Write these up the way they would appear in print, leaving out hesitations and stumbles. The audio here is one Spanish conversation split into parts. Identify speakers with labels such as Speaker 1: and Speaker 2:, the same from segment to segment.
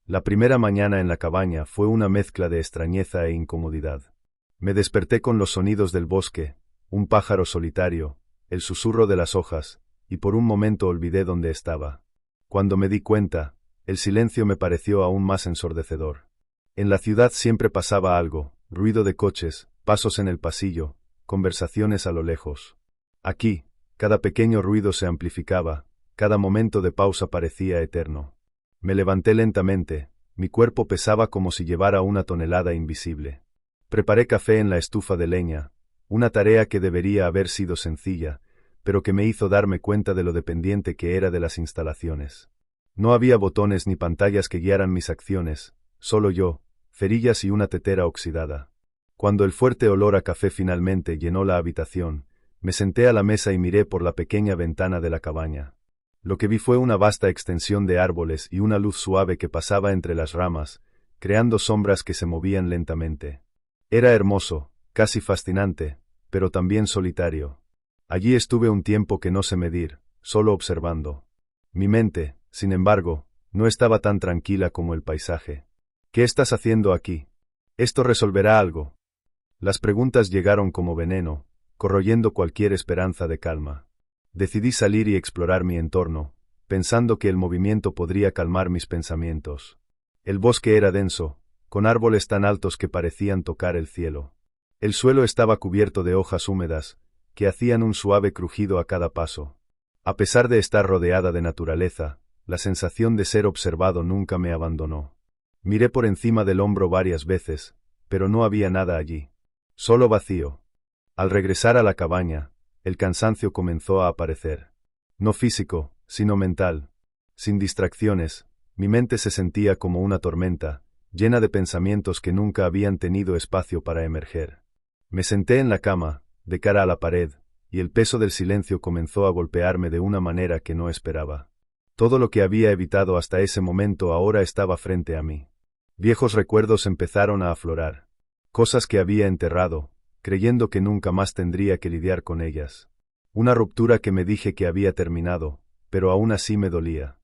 Speaker 1: La primera mañana en la cabaña fue una mezcla de extrañeza e incomodidad. Me desperté con los sonidos del bosque, un pájaro solitario, el susurro de las hojas, y por un momento olvidé dónde estaba. Cuando me di cuenta, el silencio me pareció aún más ensordecedor. En la ciudad siempre pasaba algo, ruido de coches, pasos en el pasillo, conversaciones a lo lejos. Aquí, cada pequeño ruido se amplificaba, cada momento de pausa parecía eterno. Me levanté lentamente, mi cuerpo pesaba como si llevara una tonelada invisible. Preparé café en la estufa de leña, una tarea que debería haber sido sencilla, pero que me hizo darme cuenta de lo dependiente que era de las instalaciones. No había botones ni pantallas que guiaran mis acciones, solo yo, cerillas y una tetera oxidada. Cuando el fuerte olor a café finalmente llenó la habitación, me senté a la mesa y miré por la pequeña ventana de la cabaña. Lo que vi fue una vasta extensión de árboles y una luz suave que pasaba entre las ramas, creando sombras que se movían lentamente. Era hermoso, casi fascinante, pero también solitario. Allí estuve un tiempo que no sé medir, solo observando. Mi mente, sin embargo, no estaba tan tranquila como el paisaje. ¿Qué estás haciendo aquí? ¿Esto resolverá algo? Las preguntas llegaron como veneno, corroyendo cualquier esperanza de calma. Decidí salir y explorar mi entorno, pensando que el movimiento podría calmar mis pensamientos. El bosque era denso, con árboles tan altos que parecían tocar el cielo. El suelo estaba cubierto de hojas húmedas, que hacían un suave crujido a cada paso. A pesar de estar rodeada de naturaleza, la sensación de ser observado nunca me abandonó. Miré por encima del hombro varias veces, pero no había nada allí. Solo vacío. Al regresar a la cabaña, el cansancio comenzó a aparecer. No físico, sino mental. Sin distracciones, mi mente se sentía como una tormenta, llena de pensamientos que nunca habían tenido espacio para emerger. Me senté en la cama, de cara a la pared, y el peso del silencio comenzó a golpearme de una manera que no esperaba. Todo lo que había evitado hasta ese momento ahora estaba frente a mí. Viejos recuerdos empezaron a aflorar. Cosas que había enterrado, creyendo que nunca más tendría que lidiar con ellas. Una ruptura que me dije que había terminado, pero aún así me dolía.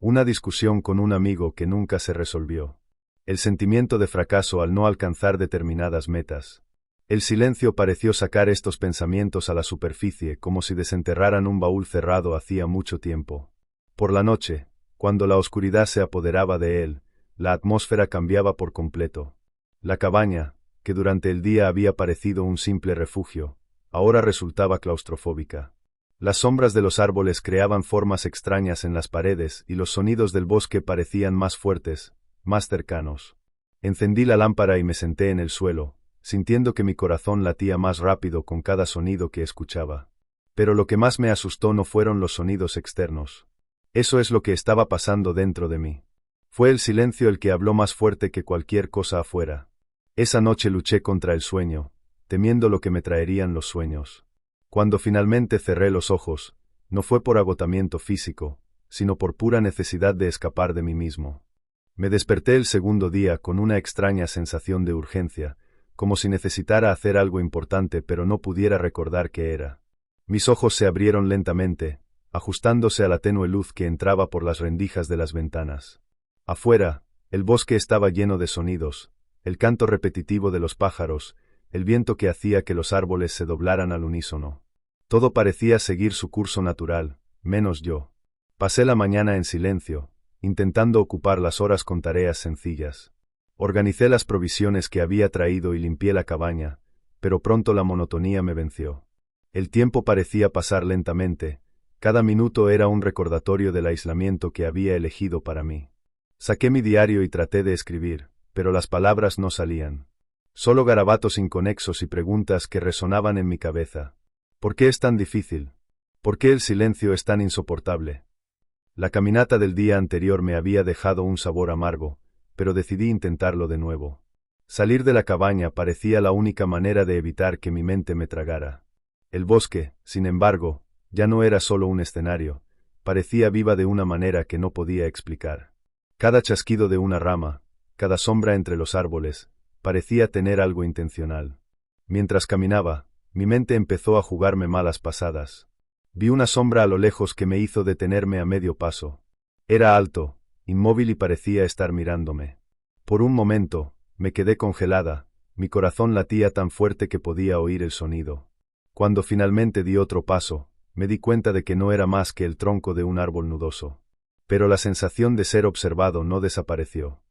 Speaker 1: Una discusión con un amigo que nunca se resolvió. El sentimiento de fracaso al no alcanzar determinadas metas. El silencio pareció sacar estos pensamientos a la superficie como si desenterraran un baúl cerrado hacía mucho tiempo. Por la noche, cuando la oscuridad se apoderaba de él, la atmósfera cambiaba por completo. La cabaña, que durante el día había parecido un simple refugio, ahora resultaba claustrofóbica. Las sombras de los árboles creaban formas extrañas en las paredes y los sonidos del bosque parecían más fuertes, más cercanos. Encendí la lámpara y me senté en el suelo, sintiendo que mi corazón latía más rápido con cada sonido que escuchaba. Pero lo que más me asustó no fueron los sonidos externos. Eso es lo que estaba pasando dentro de mí. Fue el silencio el que habló más fuerte que cualquier cosa afuera. Esa noche luché contra el sueño, temiendo lo que me traerían los sueños. Cuando finalmente cerré los ojos, no fue por agotamiento físico, sino por pura necesidad de escapar de mí mismo. Me desperté el segundo día con una extraña sensación de urgencia, como si necesitara hacer algo importante pero no pudiera recordar qué era. Mis ojos se abrieron lentamente, ajustándose a la tenue luz que entraba por las rendijas de las ventanas. Afuera, el bosque estaba lleno de sonidos, el canto repetitivo de los pájaros, el viento que hacía que los árboles se doblaran al unísono. Todo parecía seguir su curso natural, menos yo. Pasé la mañana en silencio, intentando ocupar las horas con tareas sencillas. Organicé las provisiones que había traído y limpié la cabaña, pero pronto la monotonía me venció. El tiempo parecía pasar lentamente, cada minuto era un recordatorio del aislamiento que había elegido para mí. Saqué mi diario y traté de escribir, pero las palabras no salían. Solo garabatos inconexos y preguntas que resonaban en mi cabeza. ¿Por qué es tan difícil? ¿Por qué el silencio es tan insoportable? La caminata del día anterior me había dejado un sabor amargo, pero decidí intentarlo de nuevo. Salir de la cabaña parecía la única manera de evitar que mi mente me tragara. El bosque, sin embargo, ya no era solo un escenario, parecía viva de una manera que no podía explicar. Cada chasquido de una rama, cada sombra entre los árboles, parecía tener algo intencional. Mientras caminaba, mi mente empezó a jugarme malas pasadas. Vi una sombra a lo lejos que me hizo detenerme a medio paso. Era alto, inmóvil y parecía estar mirándome. Por un momento, me quedé congelada, mi corazón latía tan fuerte que podía oír el sonido. Cuando finalmente di otro paso, me di cuenta de que no era más que el tronco de un árbol nudoso. Pero la sensación de ser observado no desapareció.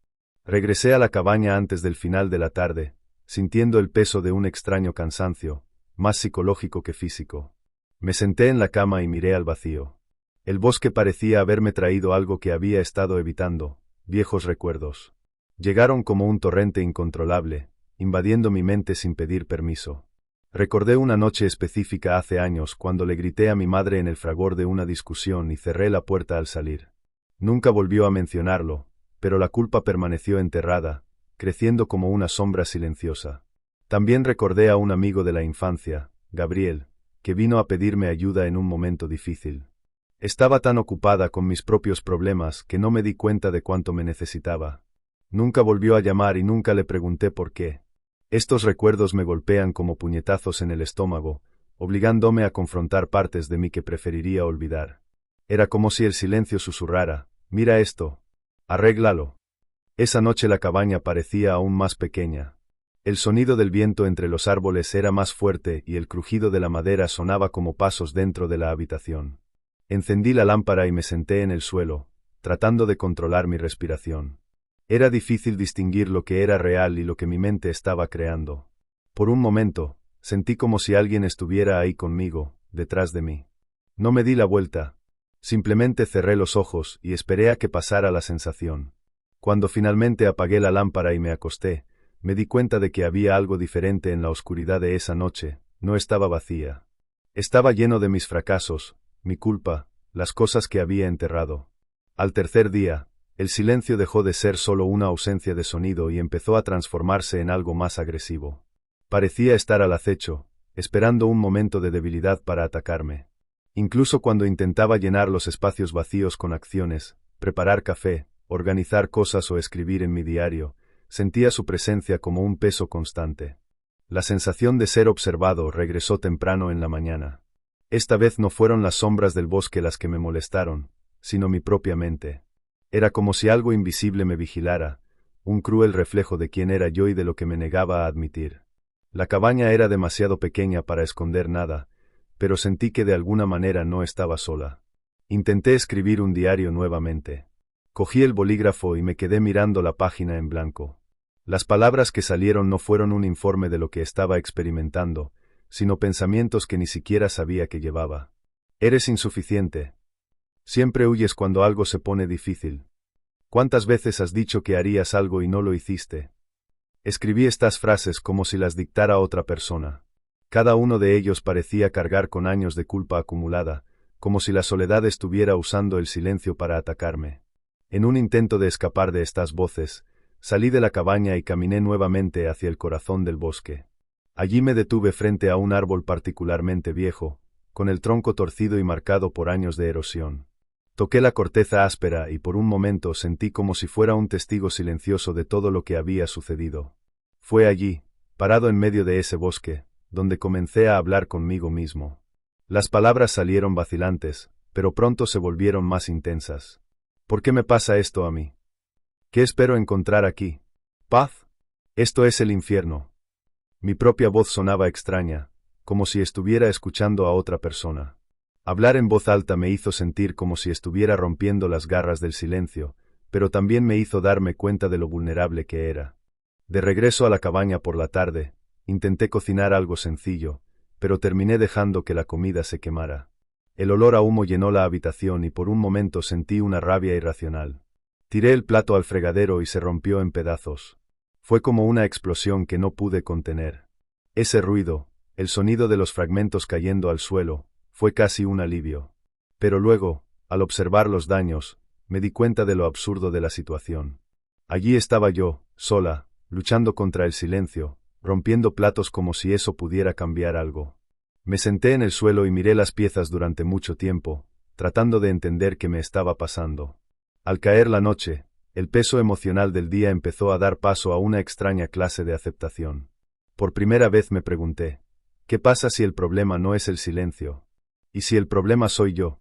Speaker 1: Regresé a la cabaña antes del final de la tarde, sintiendo el peso de un extraño cansancio, más psicológico que físico. Me senté en la cama y miré al vacío. El bosque parecía haberme traído algo que había estado evitando, viejos recuerdos. Llegaron como un torrente incontrolable, invadiendo mi mente sin pedir permiso. Recordé una noche específica hace años cuando le grité a mi madre en el fragor de una discusión y cerré la puerta al salir. Nunca volvió a mencionarlo, pero la culpa permaneció enterrada, creciendo como una sombra silenciosa. También recordé a un amigo de la infancia, Gabriel, que vino a pedirme ayuda en un momento difícil. Estaba tan ocupada con mis propios problemas que no me di cuenta de cuánto me necesitaba. Nunca volvió a llamar y nunca le pregunté por qué. Estos recuerdos me golpean como puñetazos en el estómago, obligándome a confrontar partes de mí que preferiría olvidar. Era como si el silencio susurrara: «Mira esto. Arréglalo». Esa noche la cabaña parecía aún más pequeña. El sonido del viento entre los árboles era más fuerte y el crujido de la madera sonaba como pasos dentro de la habitación. Encendí la lámpara y me senté en el suelo, tratando de controlar mi respiración. Era difícil distinguir lo que era real y lo que mi mente estaba creando. Por un momento, sentí como si alguien estuviera ahí conmigo, detrás de mí. No me di la vuelta. Simplemente cerré los ojos y esperé a que pasara la sensación. Cuando finalmente apagué la lámpara y me acosté, me di cuenta de que había algo diferente en la oscuridad de esa noche. No estaba vacía. Estaba lleno de mis fracasos, mi culpa, las cosas que había enterrado. Al tercer día, el silencio dejó de ser solo una ausencia de sonido y empezó a transformarse en algo más agresivo. Parecía estar al acecho, esperando un momento de debilidad para atacarme. Incluso cuando intentaba llenar los espacios vacíos con acciones, preparar café, organizar cosas o escribir en mi diario, sentía su presencia como un peso constante. La sensación de ser observado regresó temprano en la mañana. Esta vez no fueron las sombras del bosque las que me molestaron, sino mi propia mente. Era como si algo invisible me vigilara, un cruel reflejo de quién era yo y de lo que me negaba a admitir. La cabaña era demasiado pequeña para esconder nada, pero sentí que de alguna manera no estaba sola. Intenté escribir un diario nuevamente. Cogí el bolígrafo y me quedé mirando la página en blanco. Las palabras que salieron no fueron un informe de lo que estaba experimentando, sino pensamientos que ni siquiera sabía que llevaba. Eres insuficiente. Siempre huyes cuando algo se pone difícil. ¿Cuántas veces has dicho que harías algo y no lo hiciste? Escribí estas frases como si las dictara otra persona. Cada uno de ellos parecía cargar con años de culpa acumulada, como si la soledad estuviera usando el silencio para atacarme. En un intento de escapar de estas voces, salí de la cabaña y caminé nuevamente hacia el corazón del bosque. Allí me detuve frente a un árbol particularmente viejo, con el tronco torcido y marcado por años de erosión. Toqué la corteza áspera y por un momento sentí como si fuera un testigo silencioso de todo lo que había sucedido. Fue allí, parado en medio de ese bosque, donde comencé a hablar conmigo mismo. Las palabras salieron vacilantes, pero pronto se volvieron más intensas. ¿Por qué me pasa esto a mí? ¿Qué espero encontrar aquí? ¿Paz? Esto es el infierno. Mi propia voz sonaba extraña, como si estuviera escuchando a otra persona. Hablar en voz alta me hizo sentir como si estuviera rompiendo las garras del silencio, pero también me hizo darme cuenta de lo vulnerable que era. De regreso a la cabaña por la tarde, intenté cocinar algo sencillo, pero terminé dejando que la comida se quemara. El olor a humo llenó la habitación y por un momento sentí una rabia irracional. Tiré el plato al fregadero y se rompió en pedazos. Fue como una explosión que no pude contener. Ese ruido, el sonido de los fragmentos cayendo al suelo, fue casi un alivio. Pero luego, al observar los daños, me di cuenta de lo absurdo de la situación. Allí estaba yo, sola, luchando contra el silencio, rompiendo platos como si eso pudiera cambiar algo. Me senté en el suelo y miré las piezas durante mucho tiempo, tratando de entender qué me estaba pasando. Al caer la noche, el peso emocional del día empezó a dar paso a una extraña clase de aceptación. Por primera vez me pregunté, ¿qué pasa si el problema no es el silencio? ¿Y si el problema soy yo?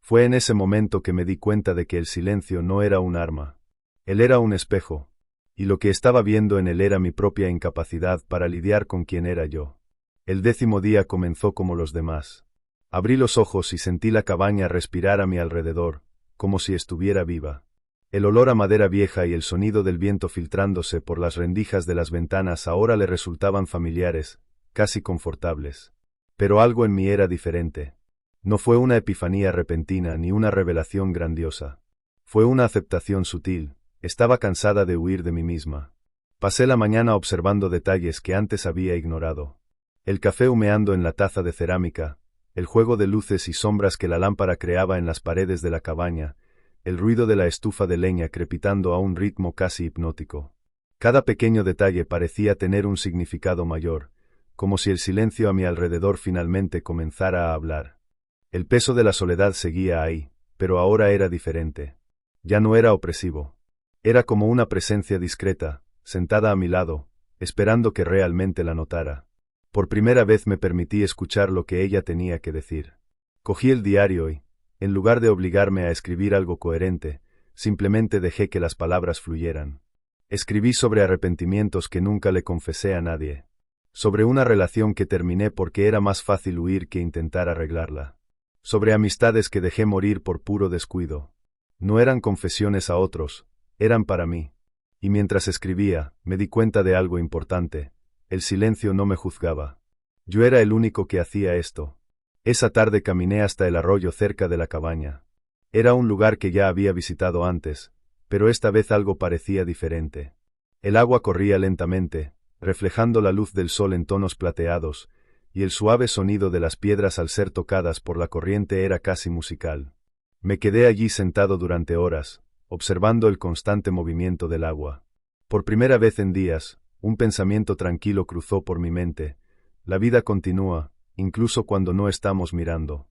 Speaker 1: Fue en ese momento que me di cuenta de que el silencio no era un arma. Él era un espejo. Y lo que estaba viendo en él era mi propia incapacidad para lidiar con quien era yo. El 10º día comenzó como los demás. Abrí los ojos y sentí la cabaña respirar a mi alrededor, como si estuviera viva. El olor a madera vieja y el sonido del viento filtrándose por las rendijas de las ventanas ahora le resultaban familiares, casi confortables. Pero algo en mí era diferente. No fue una epifanía repentina ni una revelación grandiosa. Fue una aceptación sutil. Estaba cansada de huir de mí misma. Pasé la mañana observando detalles que antes había ignorado. El café humeando en la taza de cerámica, el juego de luces y sombras que la lámpara creaba en las paredes de la cabaña, el ruido de la estufa de leña crepitando a un ritmo casi hipnótico. Cada pequeño detalle parecía tener un significado mayor, como si el silencio a mi alrededor finalmente comenzara a hablar. El peso de la soledad seguía ahí, pero ahora era diferente. Ya no era opresivo. Era como una presencia discreta, sentada a mi lado, esperando que realmente la notara. Por primera vez me permití escuchar lo que ella tenía que decir. Cogí el diario y, en lugar de obligarme a escribir algo coherente, simplemente dejé que las palabras fluyeran. Escribí sobre arrepentimientos que nunca le confesé a nadie. Sobre una relación que terminé porque era más fácil huir que intentar arreglarla. Sobre amistades que dejé morir por puro descuido. No eran confesiones a otros, eran para mí. Y mientras escribía, me di cuenta de algo importante. El silencio no me juzgaba. Yo era el único que hacía esto. Esa tarde caminé hasta el arroyo cerca de la cabaña. Era un lugar que ya había visitado antes, pero esta vez algo parecía diferente. El agua corría lentamente, reflejando la luz del sol en tonos plateados, y el suave sonido de las piedras al ser tocadas por la corriente era casi musical. Me quedé allí sentado durante horas, observando el constante movimiento del agua. Por primera vez en días, un pensamiento tranquilo cruzó por mi mente. La vida continúa, incluso cuando no estamos mirando.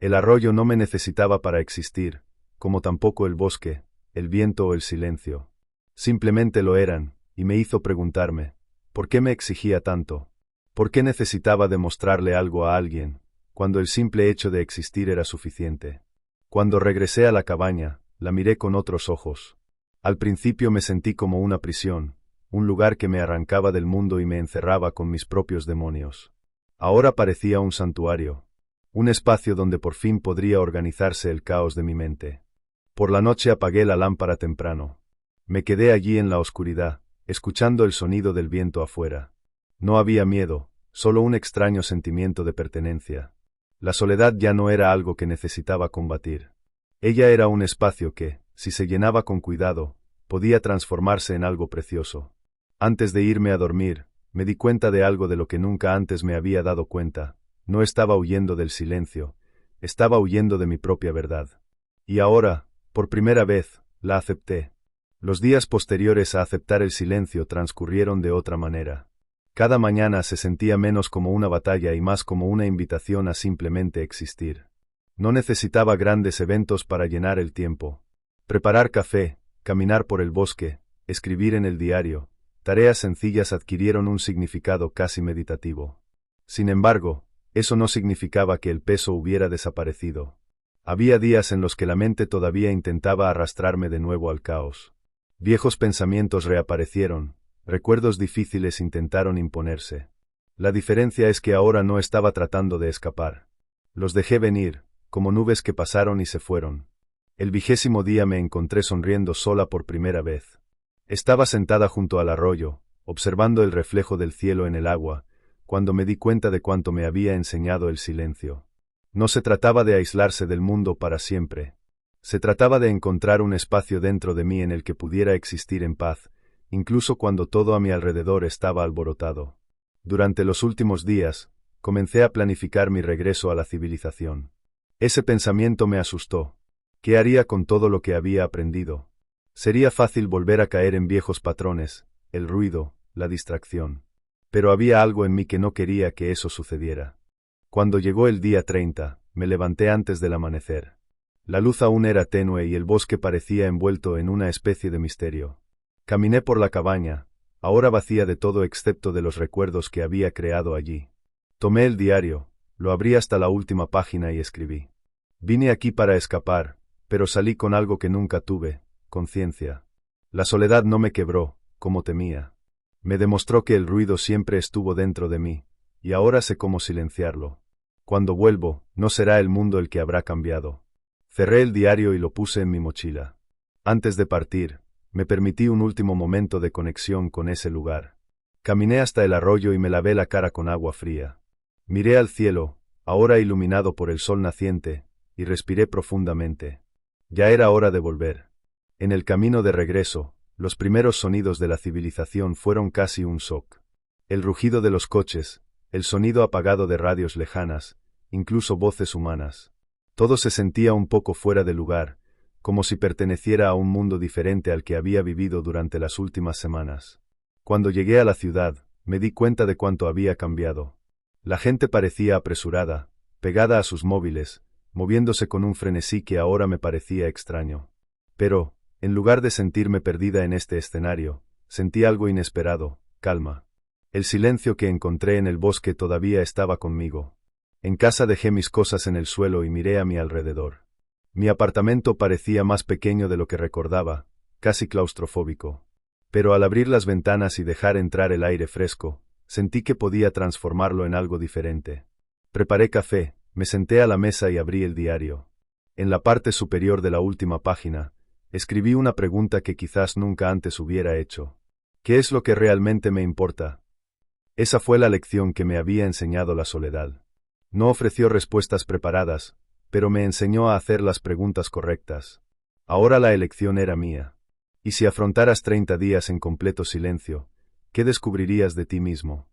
Speaker 1: El arroyo no me necesitaba para existir, como tampoco el bosque, el viento o el silencio. Simplemente lo eran, y me hizo preguntarme, ¿por qué me exigía tanto? ¿Por qué necesitaba demostrarle algo a alguien, cuando el simple hecho de existir era suficiente? Cuando regresé a la cabaña, la miré con otros ojos. Al principio me sentí como una prisión, un lugar que me arrancaba del mundo y me encerraba con mis propios demonios. Ahora parecía un santuario, un espacio donde por fin podría organizarse el caos de mi mente. Por la noche apagué la lámpara temprano. Me quedé allí en la oscuridad, escuchando el sonido del viento afuera. No había miedo, solo un extraño sentimiento de pertenencia. La soledad ya no era algo que necesitaba combatir. Ella era un espacio que, si se llenaba con cuidado, podía transformarse en algo precioso. Antes de irme a dormir, me di cuenta de algo de lo que nunca antes me había dado cuenta. No estaba huyendo del silencio, estaba huyendo de mi propia verdad. Y ahora, por primera vez, la acepté. Los días posteriores a aceptar el silencio transcurrieron de otra manera. Cada mañana se sentía menos como una batalla y más como una invitación a simplemente existir. No necesitaba grandes eventos para llenar el tiempo. Preparar café, caminar por el bosque, escribir en el diario, tareas sencillas adquirieron un significado casi meditativo. Sin embargo, eso no significaba que el peso hubiera desaparecido. Había días en los que la mente todavía intentaba arrastrarme de nuevo al caos. Viejos pensamientos reaparecieron, recuerdos difíciles intentaron imponerse. La diferencia es que ahora no estaba tratando de escapar. Los dejé venir, como nubes que pasaron y se fueron. El 20º día me encontré sonriendo sola por primera vez. Estaba sentada junto al arroyo, observando el reflejo del cielo en el agua, cuando me di cuenta de cuánto me había enseñado el silencio. No se trataba de aislarse del mundo para siempre. Se trataba de encontrar un espacio dentro de mí en el que pudiera existir en paz, incluso cuando todo a mi alrededor estaba alborotado. Durante los últimos días, comencé a planificar mi regreso a la civilización. Ese pensamiento me asustó. ¿Qué haría con todo lo que había aprendido? Sería fácil volver a caer en viejos patrones, el ruido, la distracción. Pero había algo en mí que no quería que eso sucediera. Cuando llegó el día 30, me levanté antes del amanecer. La luz aún era tenue y el bosque parecía envuelto en una especie de misterio. Caminé por la cabaña, ahora vacía de todo excepto de los recuerdos que había creado allí. Tomé el diario, lo abrí hasta la última página y escribí. Vine aquí para escapar, pero salí con algo que nunca tuve, conciencia. La soledad no me quebró, como temía. Me demostró que el ruido siempre estuvo dentro de mí, y ahora sé cómo silenciarlo. Cuando vuelvo, no será el mundo el que habrá cambiado. Cerré el diario y lo puse en mi mochila. Antes de partir, me permití un último momento de conexión con ese lugar. Caminé hasta el arroyo y me lavé la cara con agua fría. Miré al cielo, ahora iluminado por el sol naciente, y respiré profundamente. Ya era hora de volver. En el camino de regreso, los primeros sonidos de la civilización fueron casi un shock. El rugido de los coches, el sonido apagado de radios lejanas, incluso voces humanas. Todo se sentía un poco fuera de lugar, como si perteneciera a un mundo diferente al que había vivido durante las últimas semanas. Cuando llegué a la ciudad, me di cuenta de cuánto había cambiado. La gente parecía apresurada, pegada a sus móviles, moviéndose con un frenesí que ahora me parecía extraño. Pero, en lugar de sentirme perdida en este escenario, sentí algo inesperado, calma. El silencio que encontré en el bosque todavía estaba conmigo. En casa dejé mis cosas en el suelo y miré a mi alrededor. Mi apartamento parecía más pequeño de lo que recordaba, casi claustrofóbico. Pero al abrir las ventanas y dejar entrar el aire fresco, sentí que podía transformarlo en algo diferente. Preparé café, me senté a la mesa y abrí el diario. En la parte superior de la última página, escribí una pregunta que quizás nunca antes hubiera hecho. ¿Qué es lo que realmente me importa? Esa fue la lección que me había enseñado la soledad. No ofreció respuestas preparadas, pero me enseñó a hacer las preguntas correctas. Ahora la elección era mía. Y si afrontaras 30 días en completo silencio, ¿qué descubrirías de ti mismo?